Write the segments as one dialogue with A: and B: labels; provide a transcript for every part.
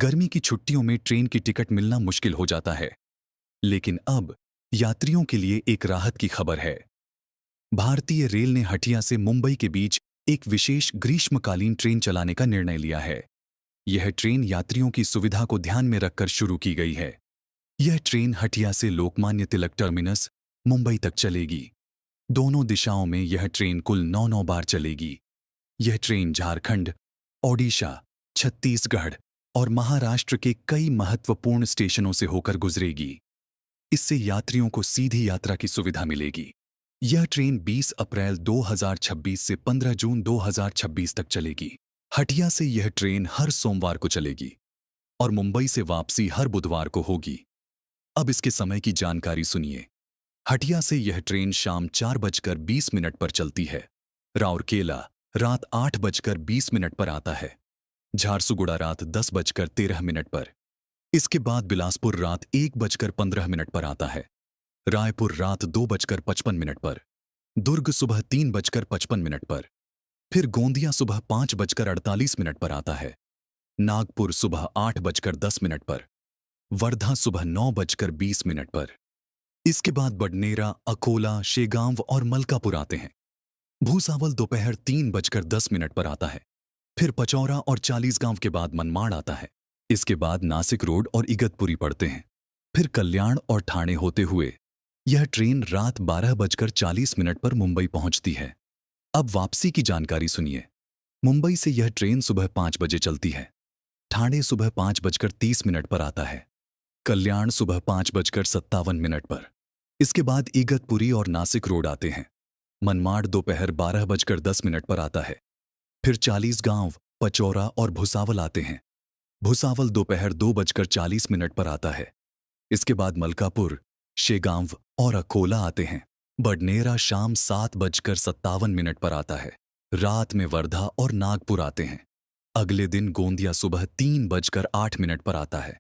A: गर्मी की छुट्टियों में ट्रेन की टिकट मिलना मुश्किल हो जाता है। लेकिन अब यात्रियों के लिए एक राहत की खबर है। भारतीय रेल ने हटिया से मुंबई के बीच एक विशेष ग्रीष्मकालीन ट्रेन चलाने का निर्णय लिया है। यह ट्रेन यात्रियों की सुविधा को ध्यान में रखकर शुरू की गई है। यह ट्रेन हटिया से लोकमान्य तिलक टर्मिनस, मुंबई तक चलेगी। दोनों दिशाओं में यह ट्रेन कुल 9 बार चलेगी। यह ट्रेन झारखंड, ओडिशा, छत्तीसगढ़ और महाराष्ट्र के कई महत्वपूर्ण स्टेशनों से होकर गुजरेगी। इससे यात्रियों को सीधी यात्रा की सुविधा मिलेगी। यह ट्रेन 20 अप्रैल 2026 से 15 जून 2026 तक चलेगी। हटिया से यह ट्रेन हर सोमवार को चलेगी और मुंबई से वापसी हर बुधवार को होगी। अब इसके समय की जानकारी सुनिए। हटिया से यह ट्रेन शाम 4:20 पर चलती है। राउरकेला रात 8:20 पर आता है। झारसुगुड़ा रात 10:13 पर। इसके बाद बिलासपुर रात 1:15 पर आता है। रायपुर रात 2:55 पर। दुर्ग सुबह 3:55 पर। फिर गोंदिया सुबह 5:48 पर आता है। नागपुर सुबह 8:10 पर। वर्धा सुबह 9:20 पर। इसके बाद बडनेरा, अकोला, शेगांव और मलकापुर आते हैं। भूसावल दोपहर 3:10 पर आता है। फिर पचौरा और चालीसगांव के बाद मनमाड़ आता है। इसके बाद नासिक रोड और इगतपुरी पड़ते हैं। फिर कल्याण और ठाणे होते हुए यह ट्रेन रात 12:40 पर मुंबई पहुंचती है। अब वापसी की जानकारी सुनिए। मुंबई से यह ट्रेन सुबह 5 बजे चलती है। ठाणे सुबह 5:30 पर आता है। कल्याण सुबह 5:57 पर। इसके बाद इगतपुरी और नासिक रोड आते हैं। मनमाड़ दोपहर 12:10 पर आता है। फिर चालीसगांव, पचौरा और भुसावल आते हैं। भुसावल दोपहर 2:40 पर आता है। इसके बाद मलकापुर, शेगांव और अकोला आते हैं। बडनेरा शाम 7:57 पर आता है। रात में वर्धा और नागपुर आते हैं। अगले दिन गोंदिया सुबह 3:08 पर आता है।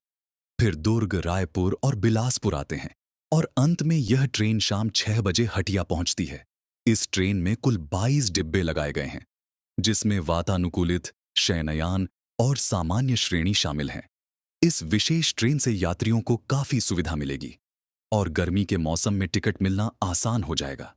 A: फिर दुर्ग, रायपुर और बिलासपुर आते हैं और अंत में यह ट्रेन शाम 6 बजे हटिया पहुंचती है। इस ट्रेन में कुल 22 डिब्बे लगाए गए हैं, जिसमें वातानुकूलित, शयनयान और सामान्य श्रेणी शामिल हैं। इस विशेष ट्रेन से यात्रियों को काफी सुविधा मिलेगी और गर्मी के मौसम में टिकट मिलना आसान हो जाएगा।